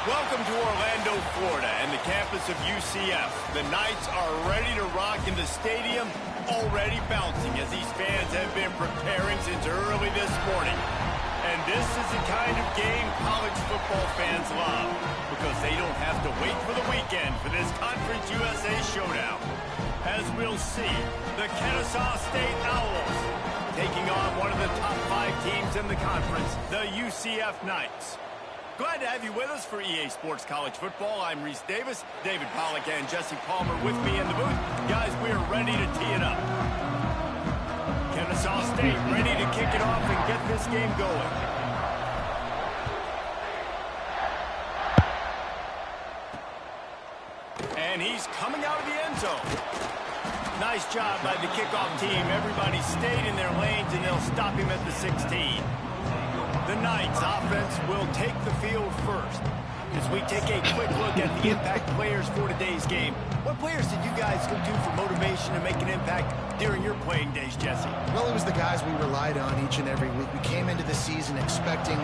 Welcome to Orlando, Florida, and the campus of UCF. The Knights are ready to rock in the stadium, already bouncing as these fans have been preparing since early this morning. And this is the kind of game college football fans love, because they don't have to wait for the weekend for this Conference USA showdown. As we'll see, the Kennesaw State Owls taking on one of the top 5 teams in the conference, the UCF Knights. Glad to have you with us for EA Sports College Football. I'm Reese Davis, David Pollack, and Jesse Palmer with me in the booth. Guys, we are ready to tee it up. Kennesaw State ready to kick it off and get this game going. And he's coming out of the end zone. Nice job by the kickoff team. Everybody stayed in their lanes, and they'll stop him at the 16. The Knights offense will take the field first. As we take a quick look at the impact players for today's game, what players did you guys go to for motivation to make an impact during your playing days, Jesse? Well, it was the guys we relied on each and every week. We came into the season expecting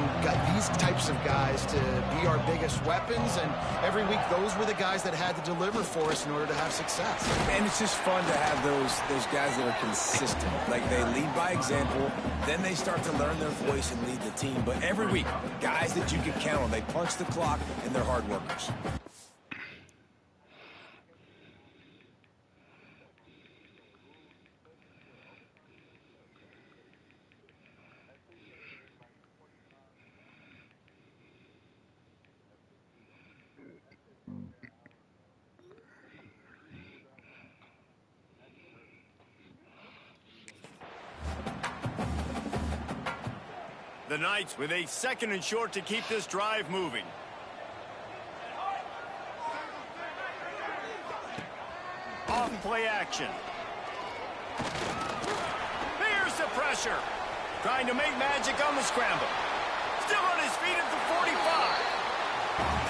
these types of guys to be our biggest weapons, and every week those were the guys that had to deliver for us in order to have success. And it's just fun to have those guys that are consistent. Like, they lead by example, then they start to learn their voice and lead the team. But every week, guys that you can count on, they punch the clock, and they're hard workers. The Knights with a 2nd and short to keep this drive moving. Off play action. Here's the pressure. Trying to make magic on the scramble. Still on his feet at the 45.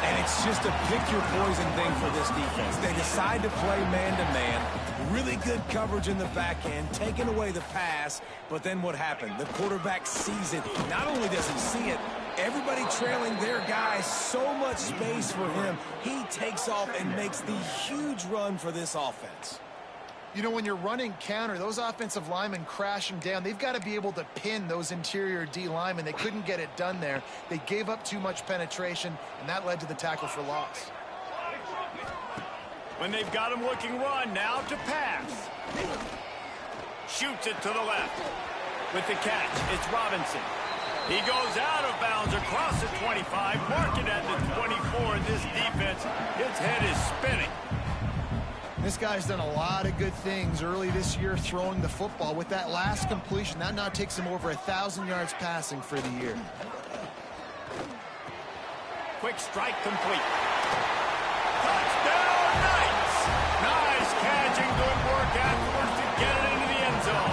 And it's just a pick-your-poison thing for this defense. They decide to play man-to-man. Really good coverage in the back end, taking away the pass. But then what happened? The quarterback sees it. Not only does he see it, everybody trailing their guy, so much space for him. He takes off and makes the huge run for this offense. You know, when you're running counter, those offensive linemen crashing down, they've got to be able to pin those interior D linemen. They couldn't get it done there. They gave up too much penetration, and that led to the tackle for loss. When they've got him looking run, now to pass. Shoots it to the left. With the catch, it's Robinson. He goes out of bounds across the 25, mark it at the 24. This defense, its head is spinning. This guy's done a lot of good things early this year throwing the football. With that last completion, that now takes him over 1,000 yards passing for the year. Quick strike complete. Touchdown Knights! Nice catch and good work afterwards to get it into the end zone.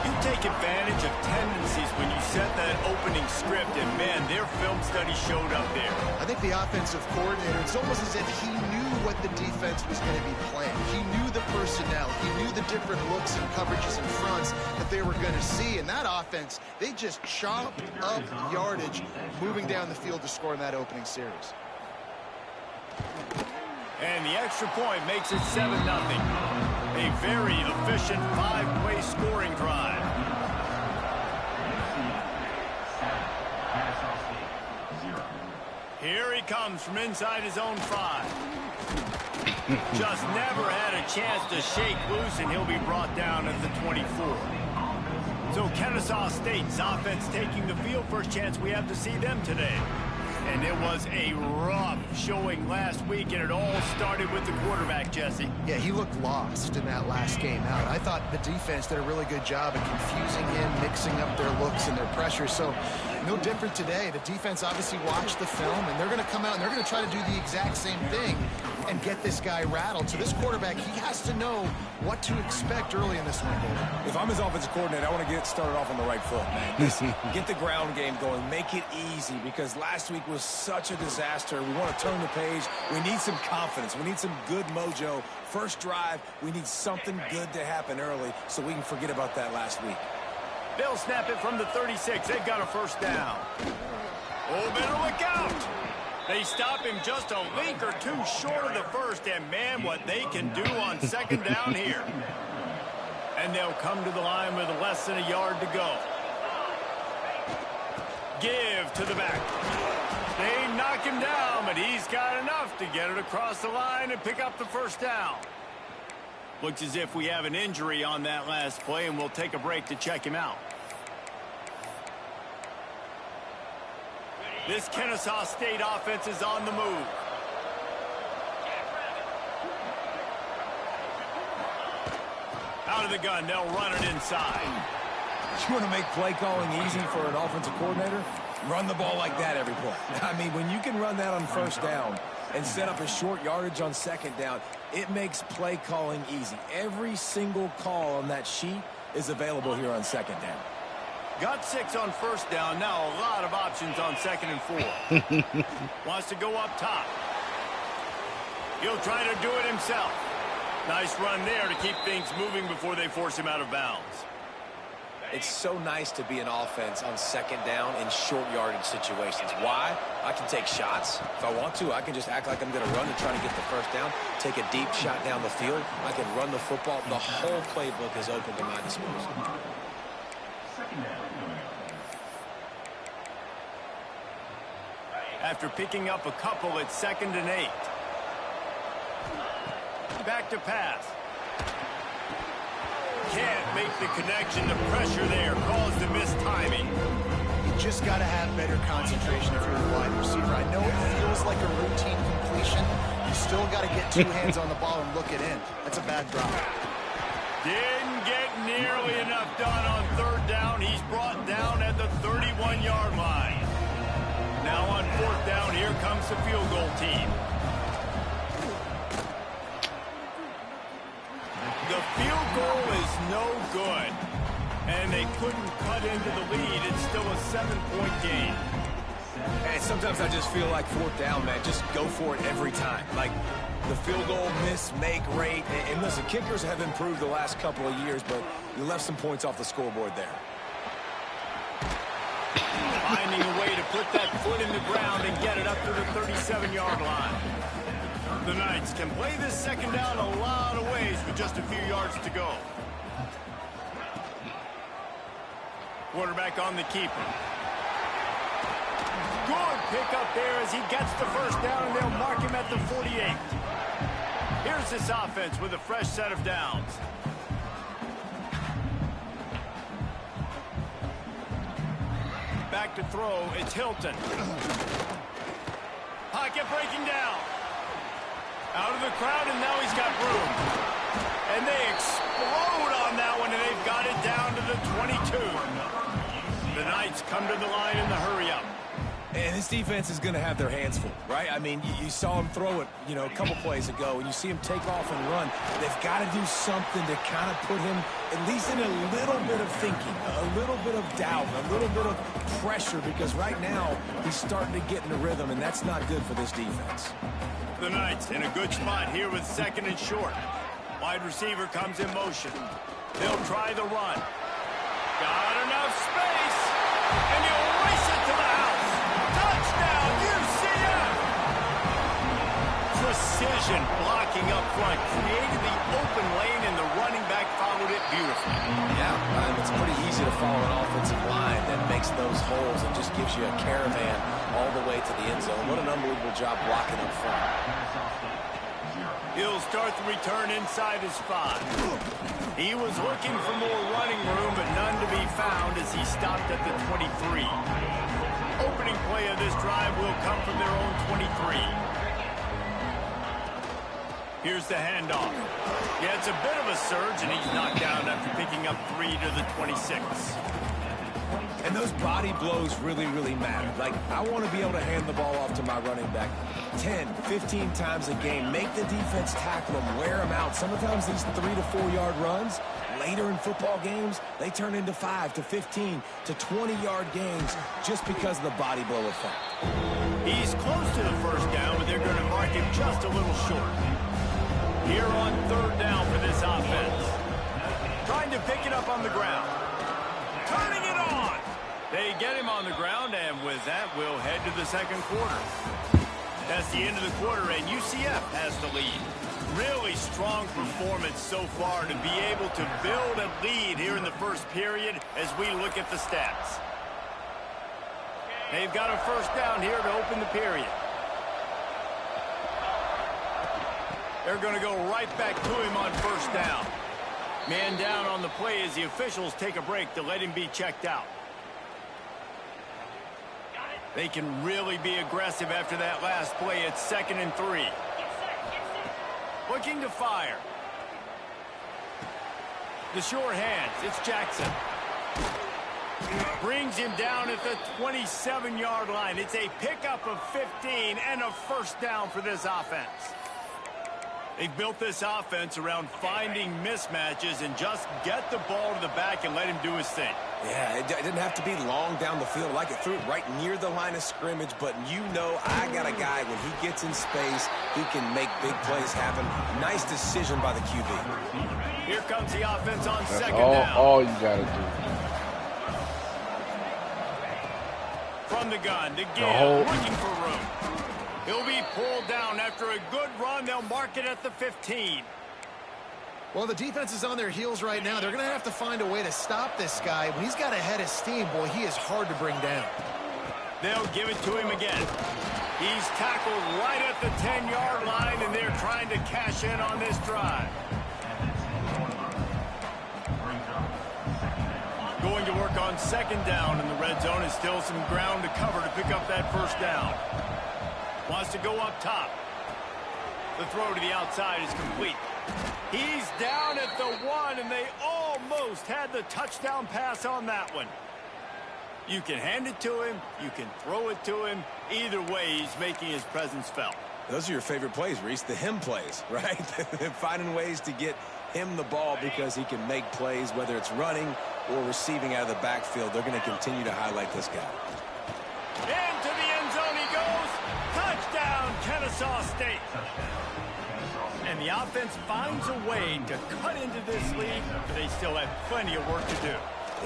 You take advantage of tendencies when you set that opening script, and man, their film study showed up there. I think the offensive coordinator, it's almost as if he knew what the defense was going to be playing. He knew the personnel. He knew the different looks and coverages and fronts that they were going to see. And that offense, they just chopped up yardage moving down the field to score in that opening series. And the extra point makes it 7-0. A very efficient 5-play scoring drive. Here he comes from inside his own 5. Just never had a chance to shake loose, and he'll be brought down at the 24. So Kennesaw State's offense taking the field. First chance we have to see them today. And it was a rough showing last week, and it all started with the quarterback, Jesse. Yeah, he looked lost in that last game out. I thought the defense did a really good job of confusing him, mixing up their looks and their pressure. So no different today. The defense obviously watched the film, and they're going to come out and they're going to try to do the exact same thing and get this guy rattled. So this quarterback, he has to know what to expect early in this one, David. If I'm his offensive coordinator, I want to get started off on the right foot, man. Get the ground game going. Make it easy, because last week was such a disaster. We want to turn the page. We need some confidence. We need some good mojo. First drive, we need something good to happen early so we can forget about that last week. They'll snap it from the 36. They've got a first down. Oh, better look out. They stop him just a link or two short of the first, and man, what they can do on second down here. And they'll come to the line with less than a yard to go. Give to the back. They knock him down, but he's got enough to get it across the line and pick up the first down. Looks as if we have an injury on that last play, and we'll take a break to check him out. This Kennesaw State offense is on the move. Out of the gun, they'll run it inside. You want to make play calling easy for an offensive coordinator? Run the ball like that every play. I mean, when you can run that on first down and set up a short yardage on second down, it makes play calling easy. Every single call on that sheet is available here on second down. Got 6 on first down. Now a lot of options on 2nd and 4. Wants to go up top. He'll try to do it himself. Nice run there to keep things moving before they force him out of bounds. It's so nice to be an offense on second down in short yardage situations. Why? I can take shots. If I want to, I can just act like I'm going to run to try to get the first down, take a deep shot down the field. I can run the football. The whole playbook is open to my disposal. After picking up a couple, it's 2nd and 8. Back to pass. Can't make the connection. The pressure there caused the missed timing. You just got to have better concentration if you're a wide receiver. I know it feels like a routine completion. You still got to get 2 hands on the ball and look it in. That's a bad drop. Didn't get nearly enough done on 3rd down. He's brought down at the 31-yard line. Now on 4th down, here comes the field goal team. The field goal is no good, and they couldn't cut into the lead. It's still a 7-point game. And sometimes I just feel like 4th down, man. Just go for it every time. Like the field goal miss-make rate. And listen, kickers have improved the last couple of years, but you left some points off the scoreboard there. Finding a way to put that foot in the ground and get it up to the 37-yard line. The Knights can play this second down a lot of ways with just a few yards to go. Quarterback on the keeper. Good pick up there as he gets the first down, and they'll mark him at the 48. Here's this offense with a fresh set of downs. Back to throw, it's Hilton. Pocket breaking down. Out of the crowd, and now he's got room. And they explode on that one, and they've got it down to the 22. The Knights come to the line in the hurry-up. And This defense is going to have their hands full, right? I mean, you saw him throw it, a couple plays ago, and you see him take off and run. They've got to do something to kind of put him at least in a little bit of thinking, a little bit of doubt, a little bit of pressure, because right now he's starting to get in the rhythm, and that's not good for this defense. The Knights in a good spot here with second and short. Wide receiver comes in motion. They'll try the run. Got enough space, and he'll race it to the house. Touchdown, UCF! Precision blocking up front, created the open lane, and the running back followed it beautifully. Yeah, it's pretty easy to follow an offensive line that makes those holes and just gives you a caravan all the way to the end zone. What an unbelievable job blocking up front. He'll start the return inside his 5. He was looking for more running room, but none to be found as he stopped at the 23. Opening play of this drive will come from their own 23. Here's the handoff. Yeah, it's a bit of a surge, and he's knocked down after picking up 3 to the 26. And those body blows really, really matter. Like, I want to be able to hand the ball off to my running back 10, 15 times a game. Make the defense tackle them, wear them out. Sometimes these 3 to 4 yard runs, later in football games, they turn into 5 to 15 to 20-yard games just because of the body blow effect. He's close to the first down, but they're going to mark him just a little short. Here on third down for this offense. Trying to pick it up on the ground. Turning it on. They get him on the ground, and with that, we'll head to the second quarter. That's the end of the quarter, and UCF has the lead. Really strong performance so far to be able to build a lead here in the first period as we look at the stats. They've got a first down here to open the period. They're going to go right back to him on first down. Man down on the play as the officials take a break to let him be checked out. They can really be aggressive after that last play. It's 2nd and 3. Looking to fire. The short hands. It's Jackson. Brings him down at the 27-yard line. It's a pickup of 15 and a first down for this offense. They've built this offense around finding mismatches and just get the ball to the back and let him do his thing. Yeah, it didn't have to be long down the field. Like it threw it right near the line of scrimmage, but I got a guy, when he gets in space, he can make big plays happen. Nice decision by the QB. Here comes the offense on That's second down. all you got to do. From the gun, again, looking for room. He'll be pulled down after a good run. They'll mark it at the 15. Well, the defense is on their heels right now. They're going to have to find a way to stop this guy. When he's got a head of steam, boy, he is hard to bring down. They'll give it to him again. He's tackled right at the 10-yard line, and they're trying to cash in on this drive. Going to work on second down in the red zone, and still some ground to cover to pick up that first down. Wants to go up top. The throw to the outside is complete. He's down at the 1, and they almost had the touchdown pass on that one. You can hand it to him. You can throw it to him. Either way, he's making his presence felt. Those are your favorite plays, Reese, the him plays, right? Finding ways to get him the ball because he can make plays, whether it's running or receiving out of the backfield. They're going to continue to highlight this guy. Into the end zone he goes. Touchdown, Kennesaw State. And the offense finds a way to cut into this lead, but they still have plenty of work to do.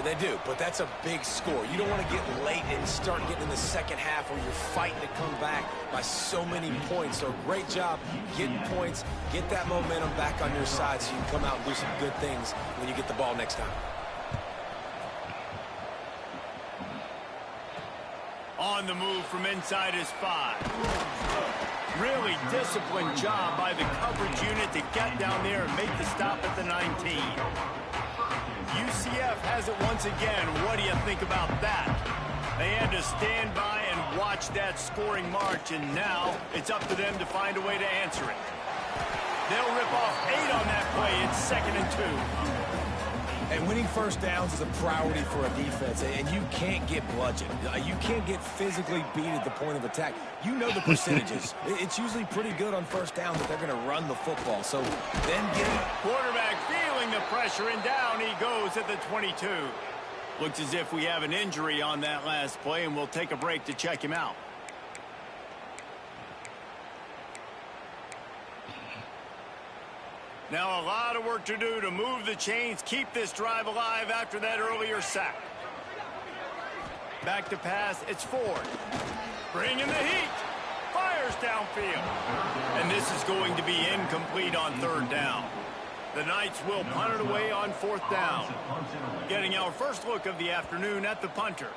They do, but that's a big score. You don't want to get late and start getting in the second half where you're fighting to come back by so many points. So great job getting points, get that momentum back on your side so you can come out and do some good things when you get the ball next time. On the move from inside his 5. Really disciplined job by the coverage unit to get down there and make the stop at the 19. UCF has it once again. What do you think about that? They had to stand by and watch that scoring march, and now it's up to them to find a way to answer it. They'll rip off 8 on that play. It's 2nd and 2. And winning first downs is a priority for a defense, and you can't get bludgeoned. You can't get physically beat at the point of attack. You know the percentages. It's usually pretty good on first down that they're going to run the football. So then get it. Quarterback feeling the pressure, and down he goes at the 22. Looks as if we have an injury on that last play, and we'll take a break to check him out. Now a lot of work to do to move the chains, keep this drive alive after that earlier sack. Back to pass, it's Ford. Bringing the heat. Fires downfield. And this is going to be incomplete on third down. The Knights will punt it away on fourth down. Getting our first look of the afternoon at the punter.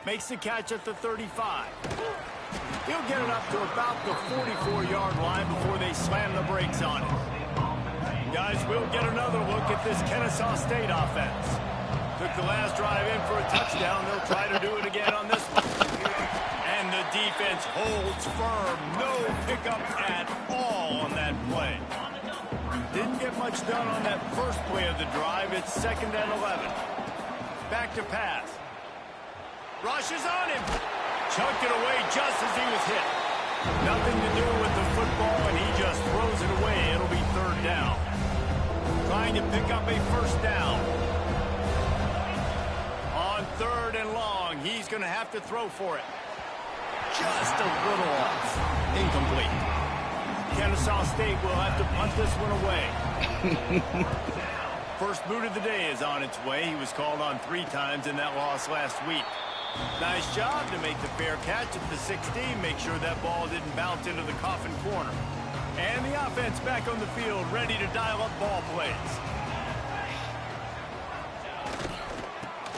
Makes the catch at the 35. He'll get it up to about the 44-yard line before they slam the brakes on it. Guys, we'll get another look at this Kennesaw State offense. Took the last drive in for a touchdown. They'll try to do it again on this one. And the defense holds firm. No pickup at all on that play. Didn't get much done on that first play of the drive. It's 2nd and 11. Back to pass. Rushes on him. Chucked it away just as he was hit. Nothing to do with the football, and he just throws it away. It'll be third down. Trying to pick up a first down. On 3rd and long, he's going to have to throw for it. Just a little off. Incomplete. Kennesaw State will have to punt this one away. First boot of the day is on its way. He was called on 3 times in that loss last week. Nice job to make the fair catch at the 16. Make sure that ball didn't bounce into the coffin corner. And the offense back on the field, ready to dial up ball plays.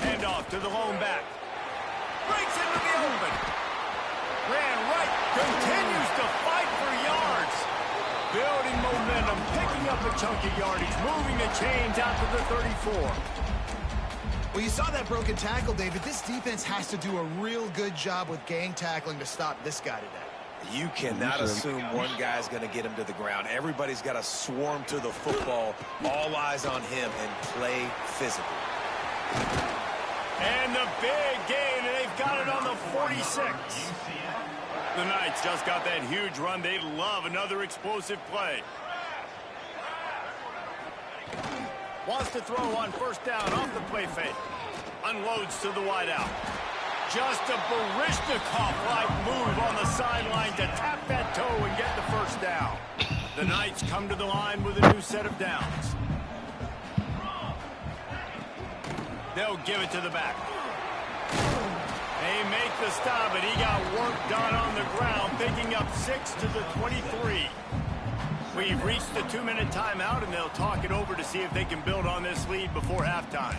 Hand off to the lone back. Breaks into the open. Ran right. Continues to fight for yards. Building momentum, picking up a chunk of yardage, moving the chains out to the 34. Well, you saw that broken tackle, David. This defense has to do a real good job with gang tackling to stop this guy today. You cannot assume one guy's going to get him to the ground. Everybody's got to swarm to the football. All eyes on him and play physical. And the big gain, and they've got it on the 46. The Knights just got that huge run. They love another explosive play. Wants to throw on first down off the play fake. Unloads to the wideout. Just a Baryshnikov-like move on the sideline to tap that toe and get the first down. The Knights come to the line with a new set of downs. They'll give it to the back. They make the stop, but he got work done on the ground, picking up 6 to the 23. We've reached the 2-minute timeout, and they'll talk it over to see if they can build on this lead before halftime.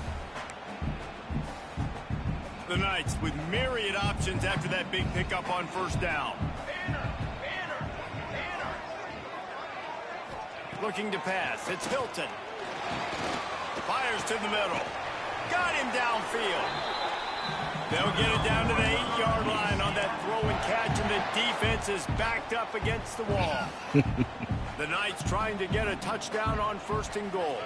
The Knights with myriad options after that big pickup on first down. Looking to pass. It's Hilton. Fires to the middle. Got him downfield. They'll get it down to the 8-yard line on that throw and catch, and the defense is backed up against the wall. The Knights trying to get a touchdown on 1st and goal.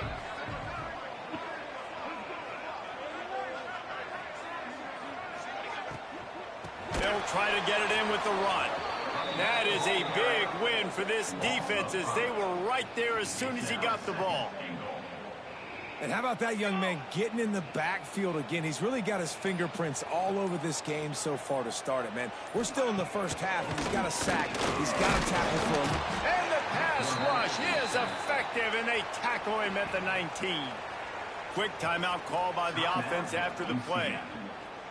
They'll try to get it in with the run. That is a big win for this defense as they were right there as soon as he got the ball. And how about that young man getting in the backfield again? He's really got his fingerprints all over this game so far to start it, man. We're still in the first half, and he's got a sack. He's got a tackle for him. And the pass rush is effective, and they tackle him at the 19. Quick timeout call by the offense after the play.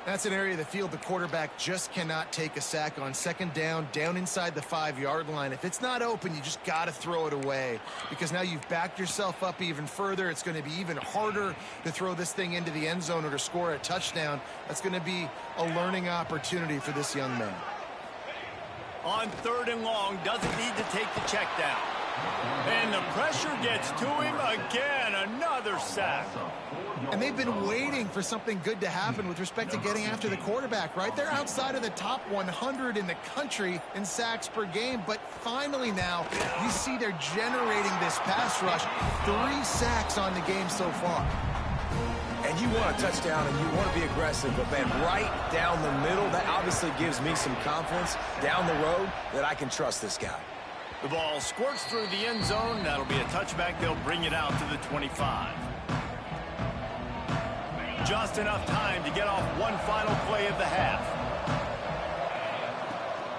That's an area of the field the quarterback just cannot take a sack on. 2nd down, down inside the 5-yard line. If it's not open, you just got to throw it away because now you've backed yourself up even further. It's going to be even harder to throw this thing into the end zone or to score a touchdown. That's going to be a learning opportunity for this young man. On 3rd and long, doesn't need to take the check down. And the pressure gets to him again. Another sack. And they've been waiting for something good to happen with respect to getting after the quarterback, right? They're outside of the top 100 in the country in sacks per game, but finally now you see they're generating this pass rush. 3 sacks on the game so far. And you want a touchdown and you want to be aggressive, but man, right down the middle, that obviously gives me some confidence down the road that I can trust this guy. The ball squirts through the end zone. That'll be a touchback. They'll bring it out to the 25. Just enough time to get off one final play of the half.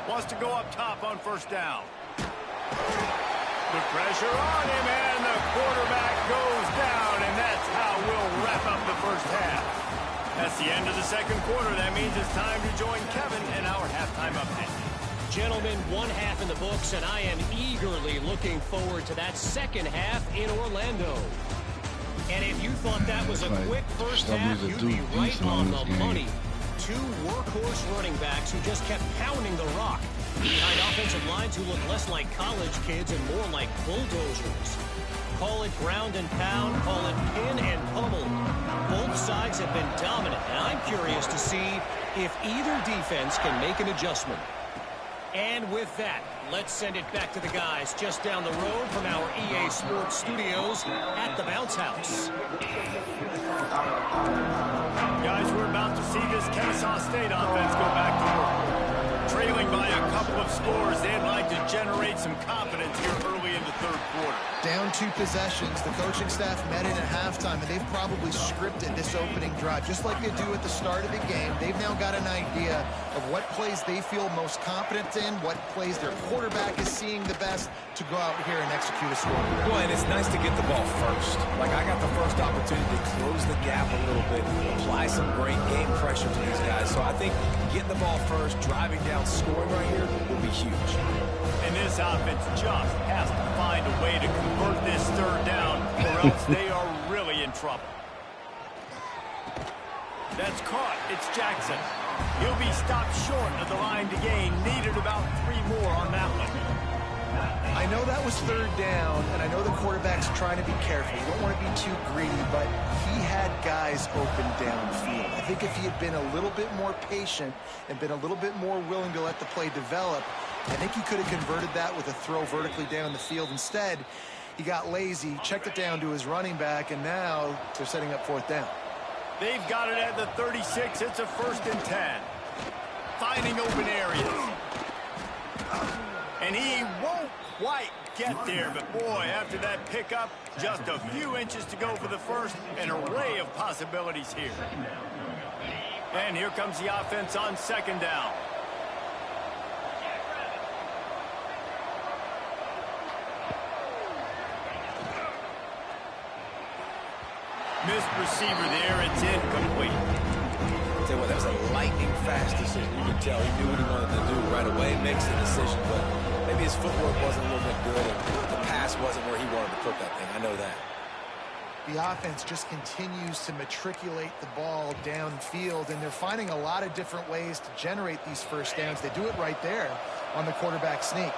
Wants to go up top on first down. The pressure on him, and the quarterback goes down, and that's how we'll wrap up the first half. That's the end of the second quarter. That means it's time to join Kevin in our halftime update. Gentlemen, one half in the books, and I am eagerly looking forward to that second half in Orlando. And if you thought that was a quick first half, you'd be right on the money. 2 workhorse running backs who just kept pounding the rock behind offensive lines who look less like college kids and more like bulldozers. Call it ground and pound, call it pin and pummel. Both sides have been dominant, and I'm curious to see if either defense can make an adjustment. And with that, let's send it back to the guys just down the road from our EA Sports studios at the Bounce House. Guys, we're about to see this Kennesaw State offense go back to work. Trailing by a couple of scores, they'd like to generate some confidence here early in the third quarter. Down 2 possessions. The coaching staff met in at halftime, and they've probably scripted this opening drive. Just like they do at the start of the game, they've now got an idea of what plays they feel most confident in, what plays their quarterback is seeing the best to go out here and execute a score. Well, and it's nice to get the ball first. Like, I got the first opportunity to close the gap a little bit, apply some great game pressure to these guys. So I think getting the ball first, driving down, scoring right here will be huge. And this offense just has to find a way to convert this third down, or else they are really in trouble. That's caught. It's Jackson. He'll be stopped short of the line to gain. Needed about 3 more on that one. I know that was third down, and I know the quarterback's trying to be careful. You don't want to be too greedy, but he had guys open downfield. I think if he had been a little bit more patient and been a little bit more willing to let the play develop, I think he could have converted that with a throw vertically down the field. Instead, he got lazy, checked it down to his running back, and now they're setting up fourth down. They've got it at the 36. It's a 1st and 10. Finding open areas. And he won't quite get there, but boy, after that pickup, just a few inches to go for the first. An array of possibilities here. And here comes the offense on second down. Missed receiver there. It's incomplete. Tell you what, that was a lightning-fast decision. You can tell he knew what he wanted to do right away, makes the decision, but maybe his footwork wasn't a little bit good, and the pass wasn't where he wanted to put that thing. I know that. The offense just continues to matriculate the ball downfield, and they're finding a lot of different ways to generate these first downs. They do it right there on the quarterback sneak.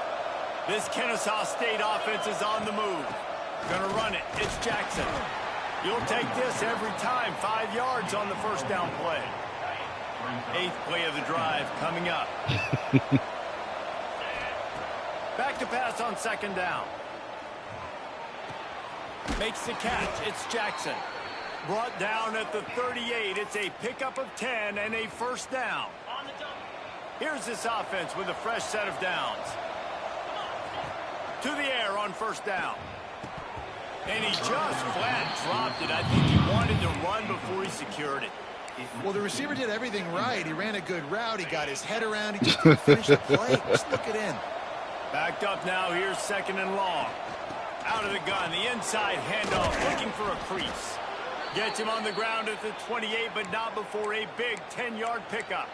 This Kennesaw State offense is on the move. Gonna run it. It's Jackson. You'll take this every time. 5 yards on the first down play. 8th play of the drive coming up. Back to pass on second down. Makes the catch. It's Jackson. Brought down at the 38. It's a pickup of 10 and a first down. Here's this offense with a fresh set of downs. To the air on first down. And he just flat dropped it. I think he wanted to run before he secured it. Well, the receiver did everything right. He ran a good route. He got his head around. He just didn't finish the play. Just look it in. Backed up now. Here's second and long. Out of the gun. The inside handoff. Looking for a crease. Gets him on the ground at the 28, but not before a big 10-yard pickup.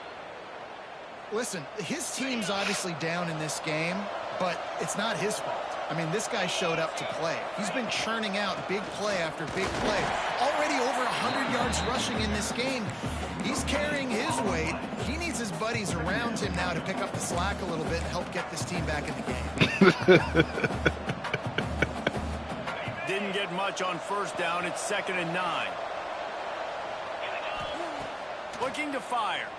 Listen, his team's obviously down in this game, but it's not his fault. I mean, this guy showed up to play. He's been churning out big play after big play. Already over 100 yards rushing in this game. He's carrying his weight. He needs his buddies around him now to pick up the slack a little bit and help get this team back in the game. get much on first down. It's 2nd and 9. Looking to fire.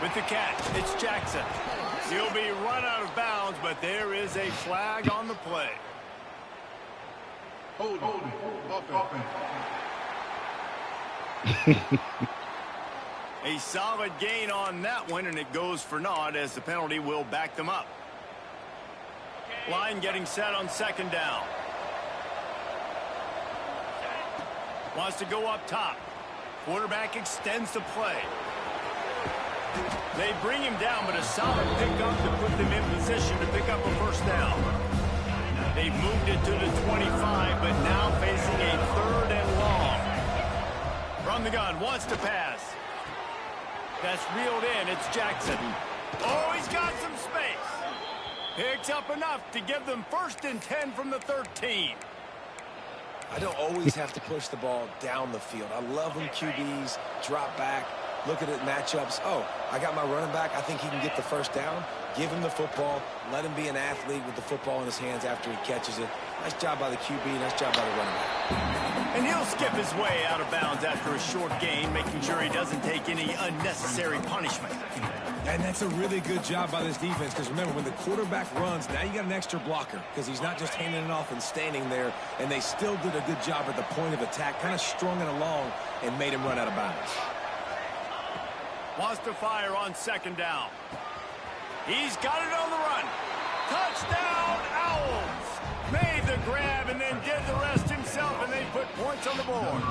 With the catch, it's Jackson. He'll be run out of bounds, but there is a flag on the play. Hold on. A solid gain on that one, and it goes for naught as the penalty will back them up. Line getting set on 2nd down. Wants to go up top. Quarterback extends the play. They bring him down, but a solid pickup to put them in position to pick up a first down. They've moved it to the 25, but now facing a 3rd and long. From the gun, wants to pass. That's reeled in. It's Jackson. Oh, he's got some space. Picks up enough to give them 1st and 10 from the 13. I don't always have to push the ball down the field. I love when QBs drop back, look at it, matchups. Oh, I got my running back. I think he can get the first down. Give him the football. Let him be an athlete with the football in his hands after he catches it. Nice job by the QB. Nice job by the running back. And he'll skip his way out of bounds after a short gain, making sure he doesn't take any unnecessary punishment. And that's a really good job by this defense, because remember, when the quarterback runs, now you got an extra blocker, because he's not just handing it off and standing there, and they still did a good job at the point of attack, kind of strung it along and made him run out of bounds. Wants to fire on 2nd down. He's got it on the run. Touchdown, Owls! Made the grab and then did the rest himself, and they put points on the board.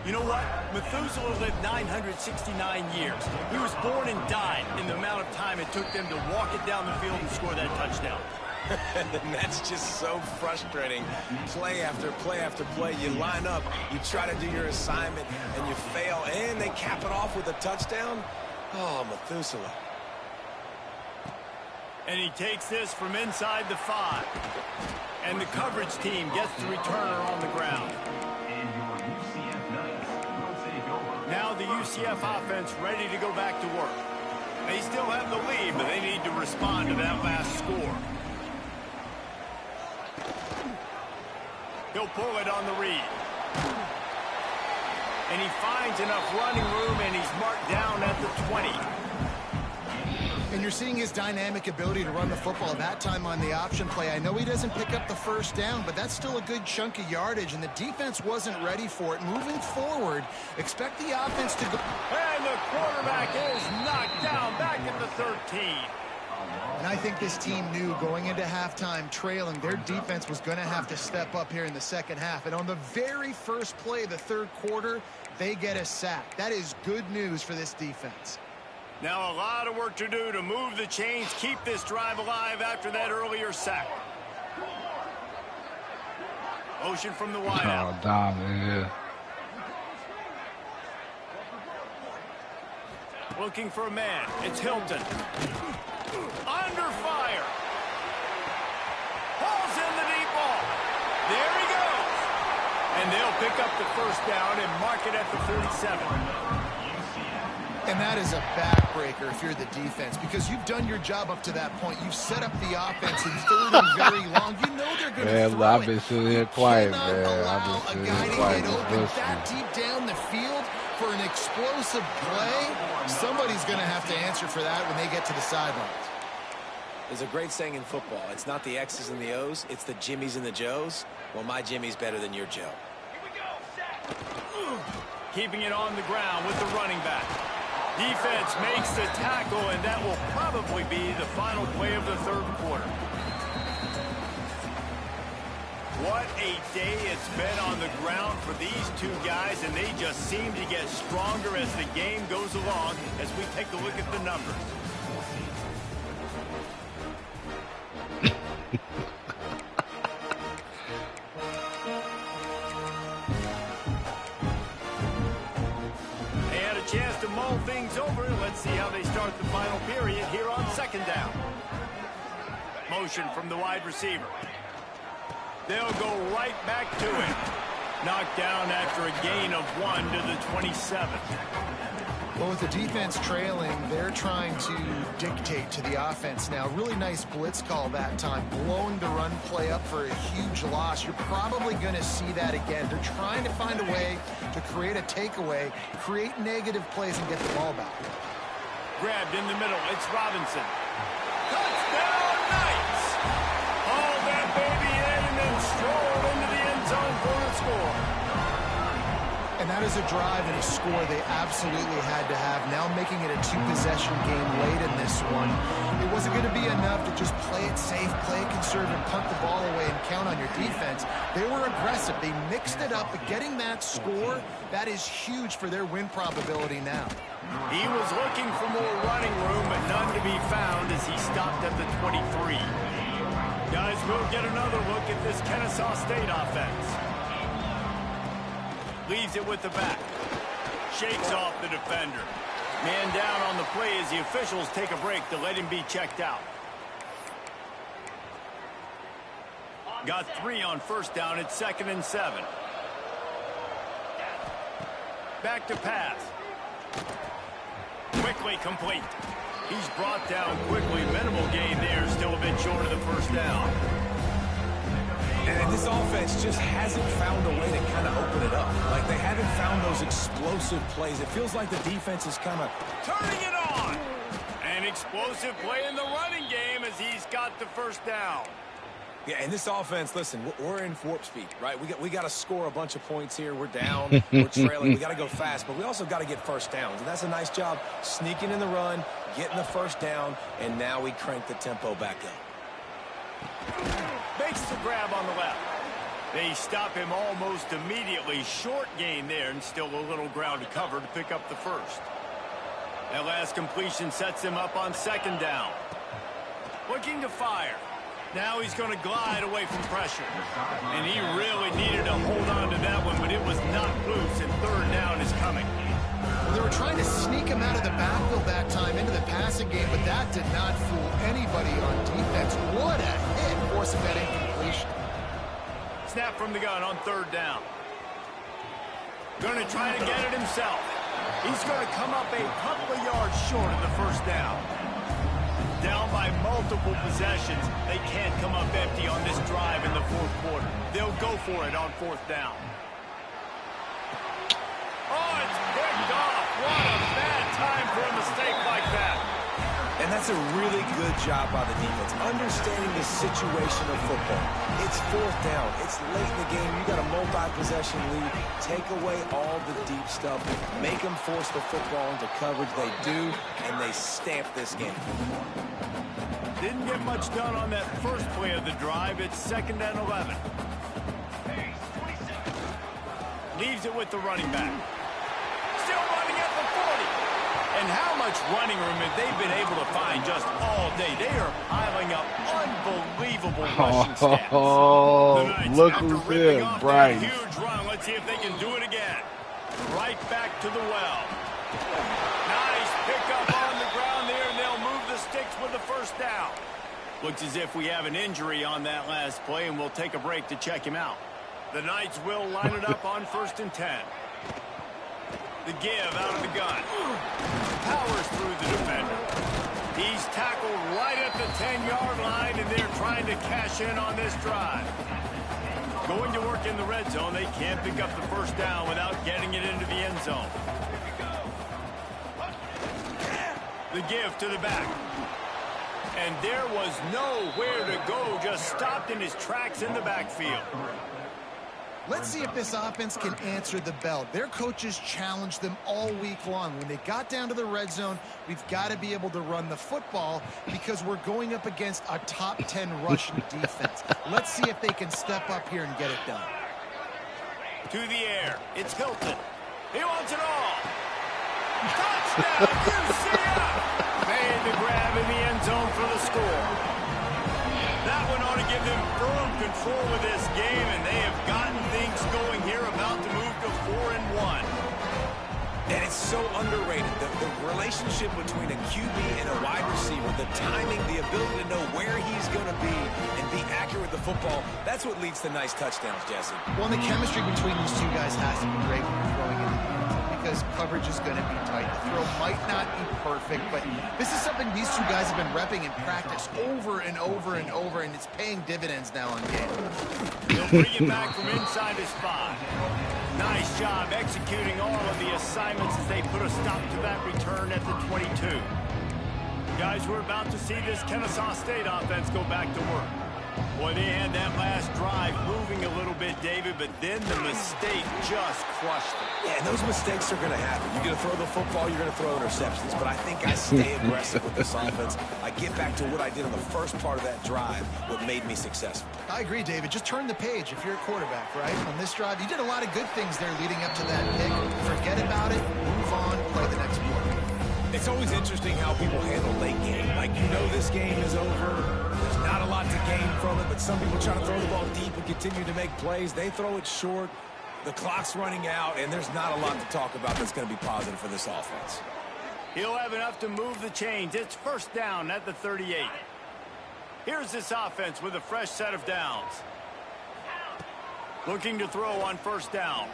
You know what? Methuselah lived 969 years. He was born and died in the amount of time it took them to walk it down the field and score that touchdown. And that's just so frustrating. Play after play after play. You line up, you try to do your assignment, and you fail, and they cap it off with a touchdown. Oh, Methuselah. And he takes this from inside the 5. And the coverage team gets the returner on the ground. Now the UCF offense ready to go back to work. They still have the lead, but they need to respond to that last score. He'll pull it on the read. And he finds enough running room, and he's marked down at the 20. And you're seeing his dynamic ability to run the football that time on the option play. I know he doesn't pick up the first down, but that's still a good chunk of yardage, and the defense wasn't ready for it. Moving forward, expect the offense to go. And the quarterback is knocked down back at the 13. And I think this team knew going into halftime trailing, their defense was going to have to step up here in the 2nd half. And on the very first play of the 3rd quarter, they get a sack. That is good news for this defense. Now a lot of work to do to move the chains, keep this drive alive after that earlier sack. Motion from the wideout. Oh, damn, Looking for a man. It's Hilton. Under fire. Pulls in the deep ball. There he goes. And they'll pick up the first down and mark it at the 47. And that is a backbreaker if you're the defense, because you've done your job up to that point. You've set up the offense in 3rd and very long. You know they're going to throw I've been sitting here quiet, man. I've been sitting here quiet. Get open that deep down the field for an explosive play. Somebody's going to have to answer for that when they get to the sidelines. There's a great saying in football. It's not the X's and the O's, it's the Jimmys and the Joes. Well, my Jimmy's better than your Joe. Keeping it on the ground with the running back. Defense makes the tackle, and that will probably be the final play of the 3rd quarter. What a day it's been on the ground for these two guys, and they just seem to get stronger as the game goes along as we take a look at the numbers. Chance to mull things over. Let's see how they start the final period here on 2nd down. Motion from the wide receiver. They'll go right back to it. Knocked down after a gain of 1 to the 27. Well, with the defense trailing, they're trying to dictate to the offense now. Really nice blitz call that time, blowing the run play up for a huge loss. You're probably going to see that again. They're trying to find a way to create a takeaway, create negative plays, and get the ball back. Grabbed in the middle. It's Robinson. Touchdown, Knights! Hauled that baby in and then strolled into the end zone for the score. And that is a drive and a score they absolutely had to have. Now making it a two-possession game late in this one. It wasn't going to be enough to just play it safe, play it conservative, punt the ball away, and count on your defense. They were aggressive. They mixed it up, but getting that score, that is huge for their win probability now. He was looking for more running room, but none to be found as he stopped at the 23. Guys, we'll get another look at this Kennesaw State offense. Leaves it with the back. Shakes off the defender. Man down on the play as the officials take a break to let him be checked out. Got 3 on first down. It's 2nd and 7. Back to pass. Quickly complete. He's brought down quickly. Minimal gain there. Still a bit short of the first down. And this offense just hasn't found a way to kind of open it up. Like, they haven't found those explosive plays. It feels like the defense is kind of turning it on. An explosive play in the running game as he's got the first down. Yeah, and this offense, listen, we're in warp speed, right? We got to score a bunch of points here. We're down. We're trailing. We got to go fast, but we also got to get first downs. And that's a nice job sneaking in the run, getting the first down, and now we crank the tempo back up. Makes the grab on the left. They stop him almost immediately. Short gain there and still a little ground to cover to pick up the first. That last completion sets him up on 2nd down. Looking to fire. Now he's going to glide away from pressure. And he really needed to hold on to that one, but it was not loose, and 3rd down is coming. Well, they were trying to sneak him out of the backfield that time into the passing game, but that did not fool anybody on defense. What a hit, forcing that incompletion. Snap from the gun on 3rd down. Going to try to get it himself. He's going to come up a couple of yards short of the first down. Down by multiple possessions. They can't come up empty on this drive in the 4th quarter. They'll go for it on 4th down. Oh, it's picked off. What a bad time for a mistake like that. And that's a really good job by the defense, understanding the situation of football. It's 4th down. It's late in the game. You got a multi-possession lead. Take away all the deep stuff. Make them force the football into coverage. They do, and they stamp this game. Didn't get much done on that first play of the drive. It's 2nd and 11. Leaves it with the running back. Still running at the 40. And how much running room have they been able to find just all day? They are piling up unbelievable rushing stats. Oh, look who's here, Bryce. Huge run. Let's see if they can do it again. Right back to the well. Nice pickup on the ground there, and they'll move the sticks with the first down. Looks as if we have an injury on that last play, and we'll take a break to check him out. The Knights will line it up on 1st and 10. The give out of the gun. Powers through the defender. He's tackled right at the 10-yard line, and they're trying to cash in on this drive. Going to work in the red zone. They can't pick up the first down without getting it into the end zone. The give to the back. And there was nowhere to go, just stopped in his tracks in the backfield. Let's see if this offense can answer the bell. Their coaches challenged them all week long. When they got down to the red zone, we've got to be able to run the football because we're going up against a top 10 rushing defense. Let's see if they can step up here and get it done. To the air. It's Hilton. He wants it all. Touchdown, UCF! Made the grab in the end zone for the score. That one ought to give them firm control of this game, and they have gotten things going here, about to move to 4-1. And it's so underrated. The relationship between a QB and a wide receiver, the timing, the ability to know where he's going to be and be accurate with the football, that's what leads to nice touchdowns, Jesse. Well, the chemistry between these two guys has to be great when you're throwing into the end zone because coverage is going to be tight. The throw might not be perfect, but this is something these two guys have been repping in practice over and over and over, and it's paying dividends now on game. He'll bring it back from inside his spot. Nice job executing all of the assignments as they put a stop to that return at the 22. Guys, we're about to see this Kennesaw State offense go back to work. Boy, they had that last drive moving a little bit, David, but then the mistake just crushed them. Yeah, and those mistakes are going to happen. You're going to throw the football, you're going to throw interceptions, but I think I stay aggressive with this offense. I get back to what I did in the first part of that drive, what made me successful. I agree, David. Just turn the page if you're a quarterback, right? On this drive, you did a lot of good things there leading up to that pick. Forget about it, move on, play the next play. It's always interesting how people handle late game. Like, you know this game is over. There's not a lot to gain from it, but some people try to throw the ball deep and continue to make plays. They throw it short. The clock's running out, and there's not a lot to talk about that's going to be positive for this offense. He'll have enough to move the chains. It's first down at the 38. Here's this offense with a fresh set of downs. Looking to throw on first down.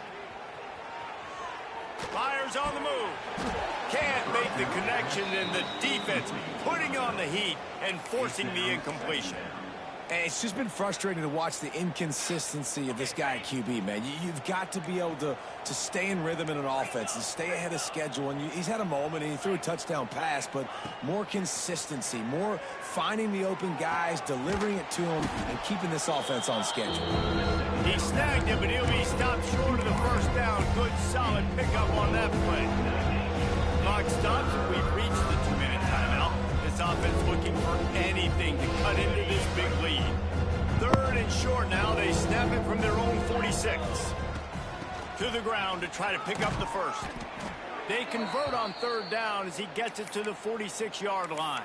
Fires on the move. Can't make the connection, and the defense putting on the heat and forcing the incompletion. And it's just been frustrating to watch the inconsistency of this guy at QB, man. You've got to be able to stay in rhythm in an offense and stay ahead of schedule. And he's had a moment, and he threw a touchdown pass, but more consistency, more finding the open guys, delivering it to them, and keeping this offense on schedule. He snagged it, but he'll be stopped short of the first down. Good, solid pickup on that play. Clock stops, and we've reached the 2-minute timeout. This offense looking for anything to cut into this big lead. Third and short now. They snap it from their own 46. To the ground to try to pick up the first. They convert on third down as he gets it to the 46-yard line.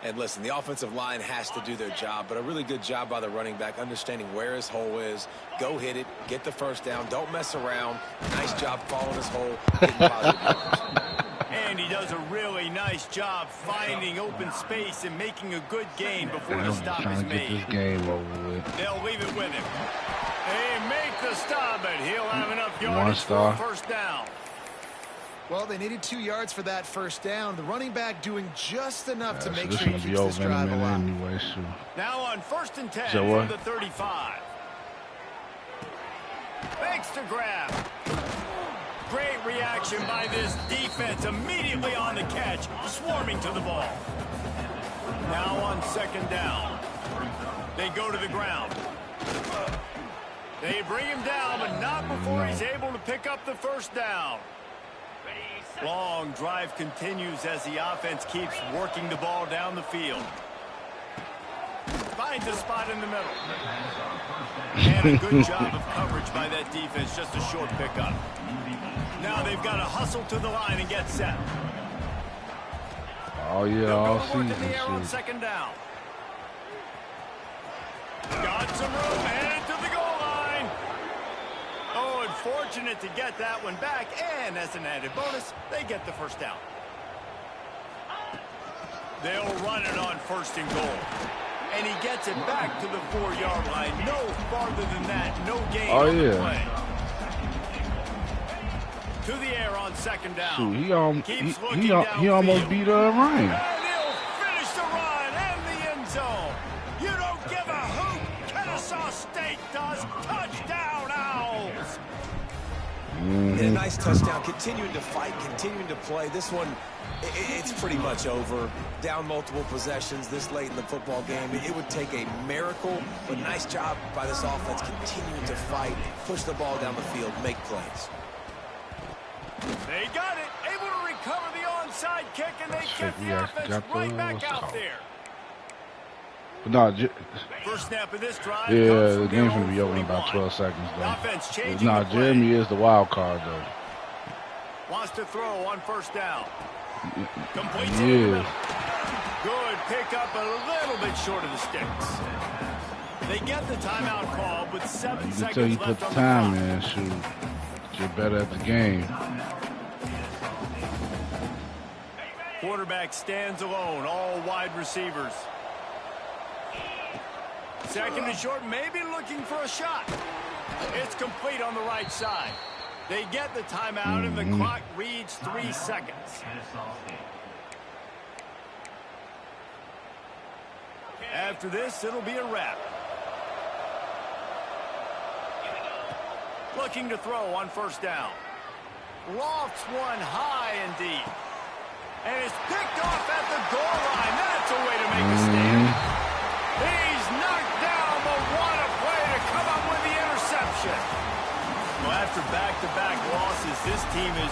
And listen, the offensive line has to do their job, but a really good job by the running back, understanding where his hole is. Go hit it, get the first down, don't mess around. Nice job following his hole, getting positive yards. And he does a really nice job finding open space and making a good gain before the stop is made. This game over with. They'll leave it with him. They make the stop, and he'll have enough yards for a first down. Well, they needed 2 yards for that first down. The running back doing just enough to make sure he keeps this drive alive. Anyway, so. Now on 1st and 10 from the 35. Thanks to grab. Great reaction by this defense, immediately on the catch, swarming to the ball. Now on 2nd down. They go to the ground. They bring him down, but not before he's able to pick up the first down. Long drive continues as the offense keeps working the ball down the field. Finds a spot in the middle. And a good job of coverage by that defense, just a short pickup. Now they've got to hustle to the line and get set. Oh, yeah, all season. In the air on 2nd down. Got some room, headed to the goal line. Oh, and fortunate to get that one back, and as an added bonus, they get the first down. They'll run it on 1st and goal. And he gets it back to the 4-yard line. No farther than that, no gain on the play. To the air on 2nd down. He almost beat Ryan. And he'll finish the run and the end zone. You don't give a hoot. Kennesaw State does. Touchdown, Owls. Yeah, nice touchdown. Continuing to fight, continuing to play. This one, it's pretty much over. Down multiple possessions this late in the football game. It would take a miracle, but nice job by this offense continuing to fight, push the ball down the field, make plays. They got it. Able to recover the onside kick, and they get the offense right back out there. But no, first snap of this drive. Yeah, the game's going to be over in about 12 seconds, though. No, Jeremy is the wild card, though. Wants to throw on 1st down. Completes it. Good pickup, a little bit short of the sticks. They get the timeout call with 7 seconds left on the clock. You can tell he put the time in, shoot. Get better at the game. quarterback stands alone, all wide receivers. Second and short, maybe looking for a shot. It's complete on the right side. They get the timeout, and the clock reads 3 seconds. After this, it'll be a wrap. Looking to throw on first down. Lofts one high and deep. And it's picked off at the goal line. That's a way to make a stand. He's knocked down, but what a play to come up with the interception. Well, after back-to-back losses, this team is